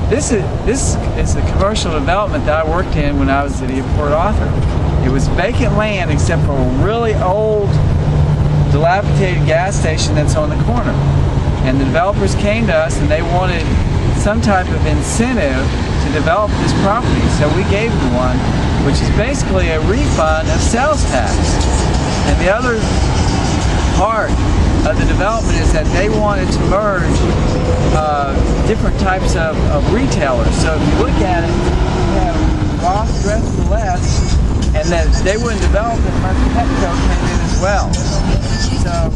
This is the commercial development that I worked in when I was at Port Arthur. It was vacant land except for a really old, dilapidated gas station that's on the corner. And the developers came to us and they wanted some type of incentive to develop this property. So we gave them one, which is basically a refund of sales tax. And the other part of the development is that they wanted to merge different types of retailers. So if you look at it, you have Ross Dress for Less, and then they wouldn't develop it unless Petco came in as well. So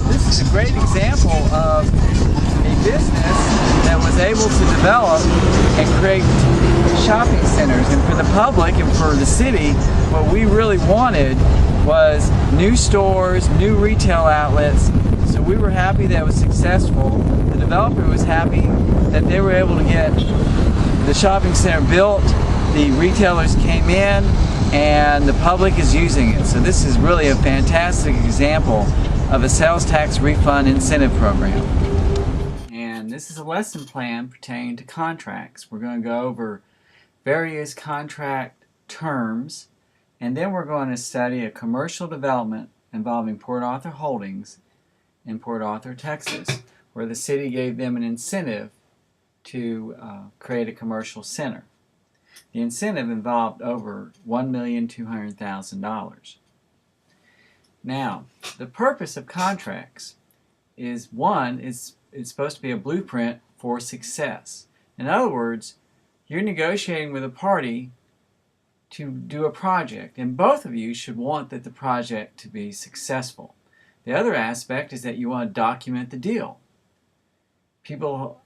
this is a great example of a business that was able to develop and create shopping centers. And for the public and for the city, what we really wanted was new stores, new retail outlets. So we were happy that it was successful. The developer was happy that they were able to get the shopping center built, the retailers came in, and the public is using it. So this is really a fantastic example of a sales tax refund incentive program. And this is a lesson plan pertaining to contracts. We're going to go over various contract terms, and then we're going to study a commercial development involving Port Arthur Holdings in Port Arthur, Texas, where the city gave them an incentive to create a commercial center. The incentive involved over $1,200,000. Now, the purpose of contracts is, one, it's supposed to be a blueprint for success. In other words, you're negotiating with a party to do a project, and both of you should want that the project to be successful. The other aspect is that you want to document the deal. People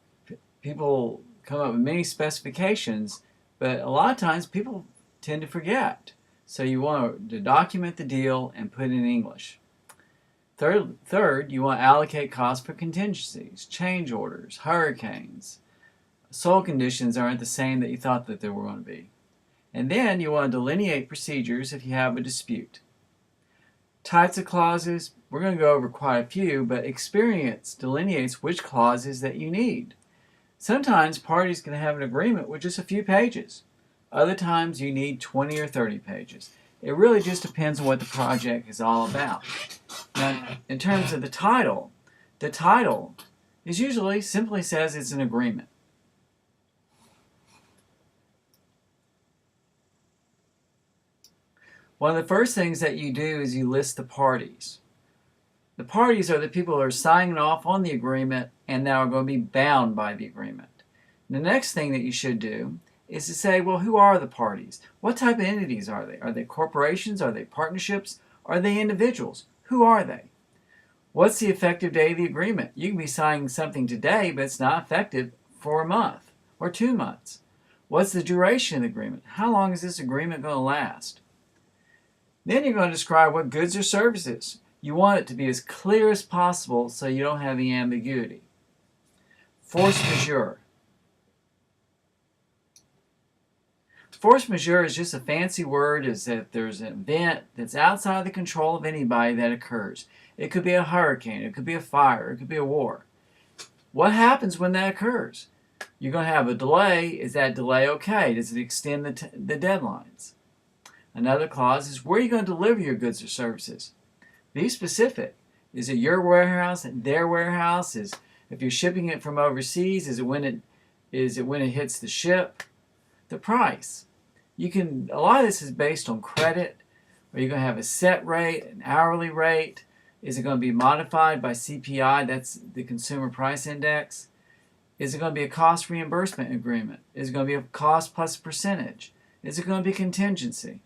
come up with many specifications, but a lot of times people tend to forget. So you want to document the deal and put it in English. Third, you want to allocate costs for contingencies, change orders, hurricanes. Soil conditions aren't the same that you thought that they were going to be. And then you want to delineate procedures if you have a dispute. Types of clauses, we're going to go over quite a few, but experience delineates which clauses that you need. Sometimes parties can have an agreement with just a few pages. Other times you need 20 or 30 pages. It really just depends on what the project is all about. Now, in terms of the title is usually simply says it's an agreement. One of the first things that you do is you list the parties. The parties are the people who are signing off on the agreement and now are going to be bound by the agreement. The next thing that you should do is to say, well, who are the parties? What type of entities are they? Are they corporations? Are they partnerships? Are they individuals? Who are they? What's the effective date of the agreement? You can be signing something today, but it's not effective for a month or 2 months. What's the duration of the agreement? How long is this agreement going to last? Then you're going to describe what goods or services. You want it to be as clear as possible so you don't have any ambiguity. Force majeure. Force majeure is just a fancy word, is that there's an event that's outside the control of anybody that occurs. It could be a hurricane, it could be a fire, it could be a war. What happens when that occurs? You're going to have a delay. Is that delay okay? Does it extend the deadlines? Another clause is where are you going to deliver your goods or services? Be specific. Is it your warehouse and their warehouse? If you're shipping it from overseas, is it when it hits the ship? The price. A lot of this is based on credit. Are you going to have a set rate, an hourly rate? Is it going to be modified by CPI? That's the Consumer Price Index. Is it going to be a cost reimbursement agreement? Is it going to be a cost plus percentage? Is it going to be contingency?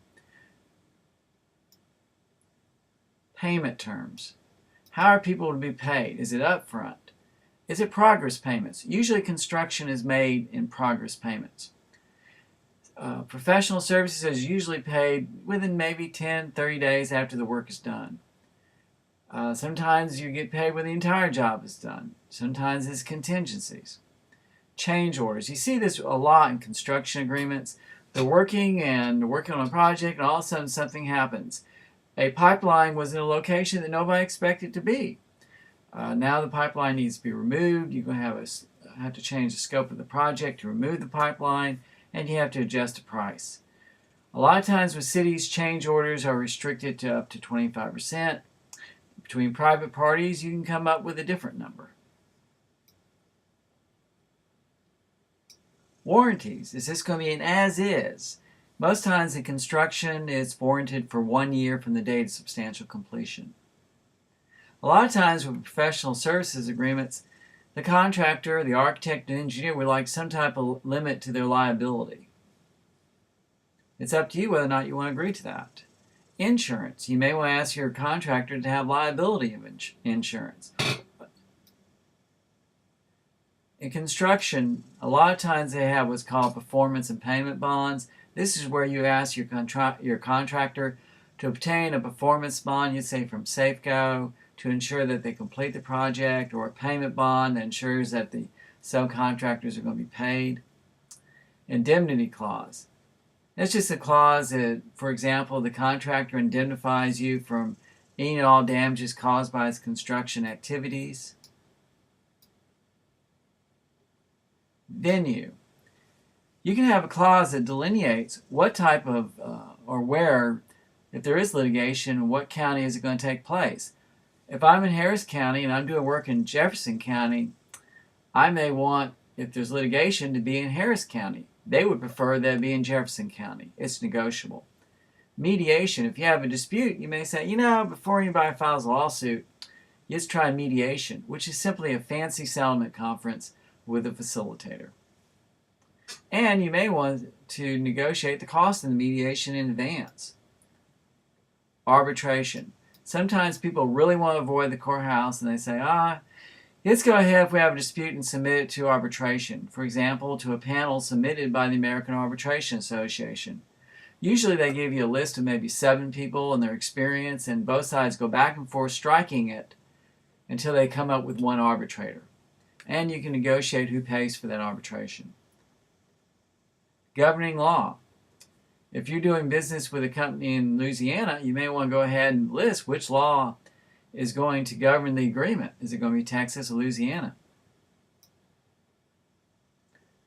Payment terms. How are people to be paid? Is it upfront? Is it progress payments? Usually construction is made in progress payments. Professional services is usually paid within maybe 10, 30 days after the work is done. Sometimes you get paid when the entire job is done. Sometimes it's contingencies. Change orders. You see this a lot in construction agreements. They're working on a project and all of a sudden something happens. A pipeline was in a location that nobody expected it to be. Now the pipeline needs to be removed. You're going to have have to change the scope of the project to remove the pipeline, and you have to adjust the price. A lot of times with cities, change orders are restricted to up to 25%. Between private parties, you can come up with a different number. Warranties. Is this going to be an as-is? Most times in construction, it's warranted for 1 year from the date of substantial completion. A lot of times with professional services agreements, the contractor, the architect, and engineer would like some type of limit to their liability. It's up to you whether or not you want to agree to that. Insurance. You may want to ask your contractor to have liability insurance. In construction, a lot of times they have what's called performance and payment bonds. This is where you ask your contractor to obtain a performance bond, you'd say from Safeco, to ensure that they complete the project, or a payment bond that ensures that the subcontractors are going to be paid. Indemnity clause. That's just a clause that, for example, the contractor indemnifies you from any and all damages caused by its construction activities. Venue. You can have a clause that delineates what type of, or where, if there is litigation, what county is it going to take place. If I'm in Harris County and I'm doing work in Jefferson County, I may want, if there's litigation, to be in Harris County. They would prefer that it be in Jefferson County. It's negotiable. Mediation. If you have a dispute, you may say, before anybody files a lawsuit, let's try mediation, which is simply a fancy settlement conference with a facilitator. And you may want to negotiate the cost of the mediation in advance. Arbitration. Sometimes people really want to avoid the courthouse and they say, let's go ahead if we have a dispute and submit it to arbitration. For example, to a panel submitted by the American Arbitration Association. Usually they give you a list of maybe 7 people and their experience, and both sides go back and forth striking it until they come up with one arbitrator. And you can negotiate who pays for that arbitration. Governing law. If you're doing business with a company in Louisiana, you may want to go ahead and list which law is going to govern the agreement. Is it going to be Texas or Louisiana?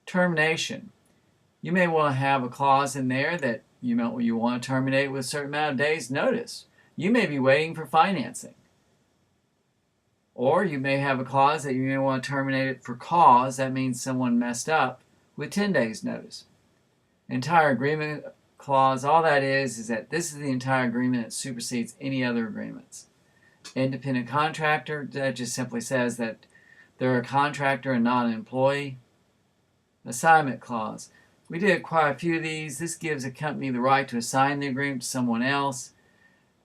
Termination. You may want to have a clause in there that you want to terminate with a certain amount of days' notice. You may be waiting for financing. Or you may have a clause that you may want to terminate it for cause. That means someone messed up with 10 days' notice. Entire agreement clause, all that is that this is the entire agreement that supersedes any other agreements. Independent contractor, that just simply says that they're a contractor and not an employee. Assignment clause. We did quite a few of these. This gives a company the right to assign the agreement to someone else.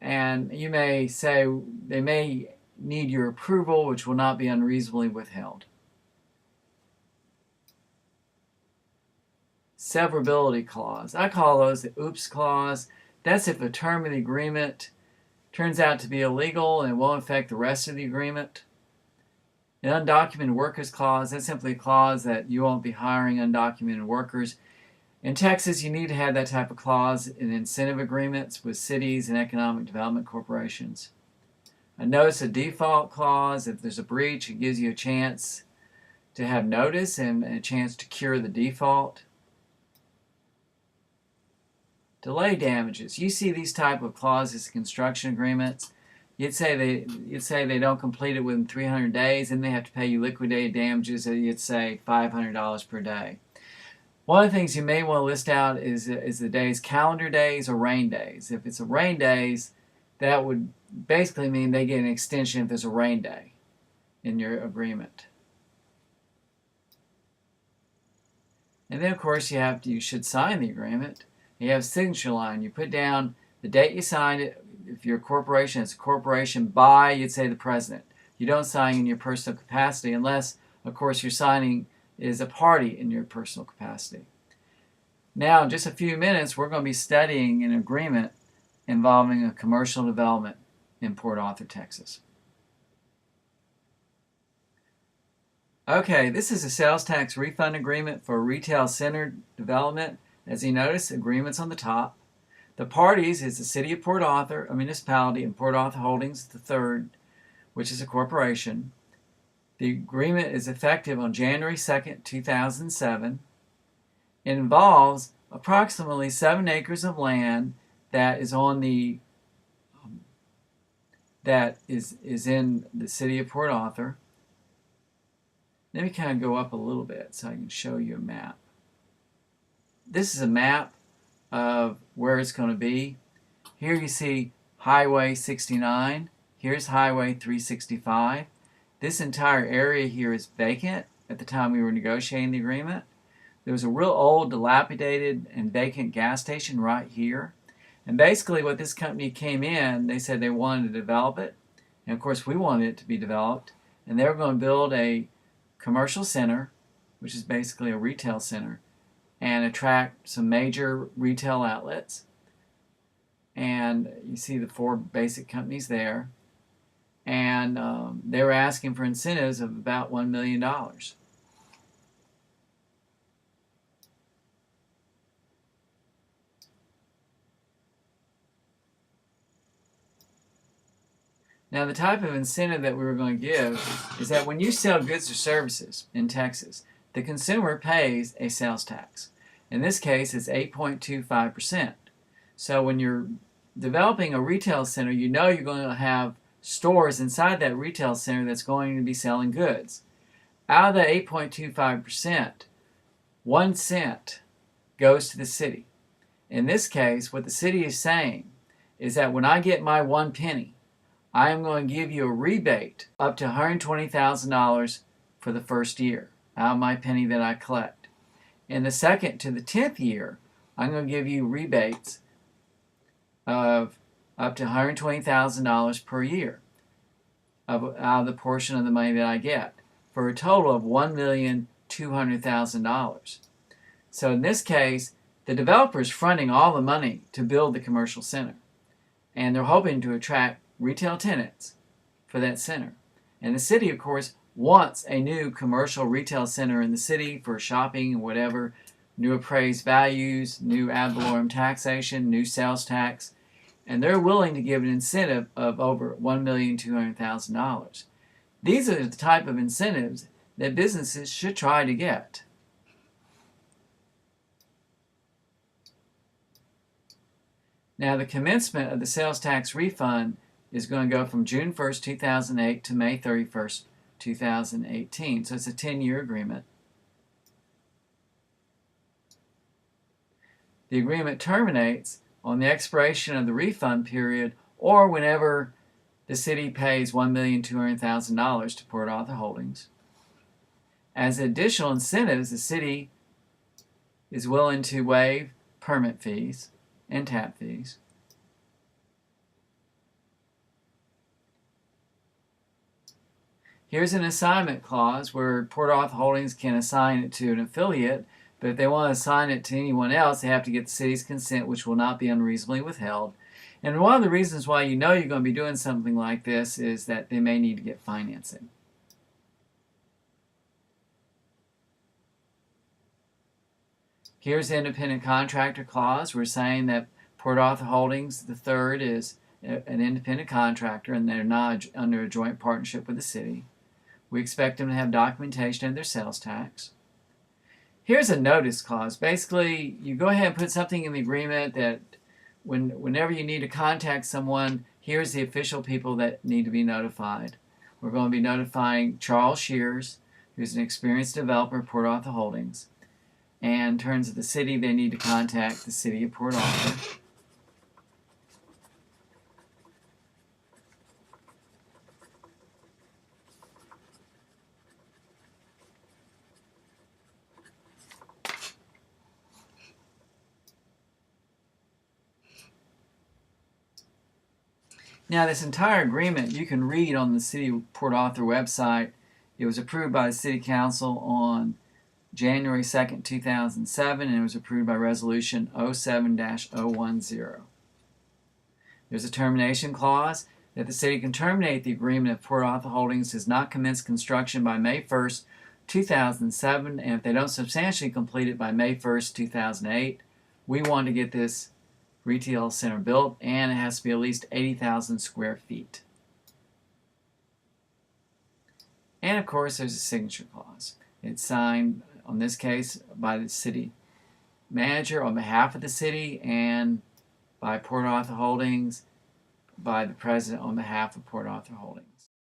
And you may say they may need your approval, which will not be unreasonably withheld. Severability clause. I call those the oops clause. That's if a term of the agreement turns out to be illegal and it won't affect the rest of the agreement. An undocumented workers clause, that's simply a clause that you won't be hiring undocumented workers. In Texas, you need to have that type of clause in incentive agreements with cities and economic development corporations. A notice of default clause, if there's a breach, it gives you a chance to have notice and a chance to cure the default. Delay damages. You see these type of clauses in construction agreements. You'd say they don't complete it within 300 days, and they have to pay you liquidated damages. You'd say $500 per day. One of the things you may want to list out is the days, calendar days or rain days. If it's a rain days, that would basically mean they get an extension if there's a rain day in your agreement. And then, of course, you should sign the agreement. You have a signature line. You put down the date you signed it. If you're a corporation, it's a corporation by, you'd say the president. You don't sign in your personal capacity unless, of course, you're signing is a party in your personal capacity. Now, in just a few minutes, we're going to be studying an agreement involving a commercial development in Port Arthur, Texas. Okay, this is a sales tax refund agreement for a retail center development. As you notice, agreements on the top. The parties is the City of Port Arthur, a municipality, and Port Arthur Holdings III, which is a corporation. The agreement is effective on January 2nd, 2007. It involves approximately 7 acres of land that is on the that is in the city of Port Arthur. Let me kind of go up a little bit so I can show you a map. This is a map of where it's going to be. Here you see Highway 69. Here's Highway 365. This entire area here is vacant at the time we were negotiating the agreement. There was a real old, dilapidated, and vacant gas station right here. And basically what this company came in, they said they wanted to develop it. And of course we wanted it to be developed. And they were going to build a commercial center, which is basically a retail center, and attract some major retail outlets. And you see the 4 basic companies there. And they were asking for incentives of about $1 million. Now, the type of incentive that we were going to give is that when you sell goods or services in Texas, the consumer pays a sales tax. In this case, it's 8.25%. So when you're developing a retail center, you know you're going to have stores inside that retail center that's going to be selling goods. Out of that 8.25%, 1 cent goes to the city. In this case, what the city is saying is that when I get my 1 penny, I am going to give you a rebate up to $120,000 for the first year out of my penny that I collect. In the second to the 10th year, I'm going to give you rebates of up to $120,000 per year out of the portion of the money that I get, for a total of $1,200,000. So in this case, the developer is fronting all the money to build the commercial center, and they're hoping to attract retail tenants for that center. And the city, of course, wants a new commercial retail center in the city for shopping and whatever, new appraised values, new ad valorem taxation, new sales tax, and they're willing to give an incentive of over $1,200,000. These are the type of incentives that businesses should try to get. Now, the commencement of the sales tax refund is going to go from June 1st, 2008 to May 31st, 2018. So it's a 10-year agreement. The agreement terminates on the expiration of the refund period or whenever the city pays $1,200,000 to Port Arthur Holdings. As additional incentives, the city is willing to waive permit fees and tap fees. Here's an assignment clause where Port Arthur Holdings can assign it to an affiliate, but if they want to assign it to anyone else, they have to get the city's consent, which will not be unreasonably withheld. And one of the reasons why you know you're going to be doing something like this is that they may need to get financing. Here's the independent contractor clause. We're saying that Port Arthur Holdings III is an independent contractor and they're not under a joint partnership with the city. We expect them to have documentation of their sales tax. Here's a notice clause. Basically, you go ahead and put something in the agreement that whenever you need to contact someone, here's the official people that need to be notified. We're going to be notifying Charles Shears, who's an experienced developer of Port Arthur Holdings. And in terms of the city, they need to contact the city of Port Arthur. Now, this entire agreement you can read on the City of Port Arthur website. It was approved by the City Council on January 2nd, 2007, and it was approved by Resolution 07-010. There's a termination clause that the City can terminate the agreement if Port Arthur Holdings does not commence construction by May 1st, 2007, and if they don't substantially complete it by May 1st, 2008. We want to get this retail center built, and it has to be at least 80,000 square feet. And of course, there's a signature clause. It's signed, on this case, by the city manager on behalf of the city, and by Port Arthur Holdings, by the president on behalf of Port Arthur Holdings.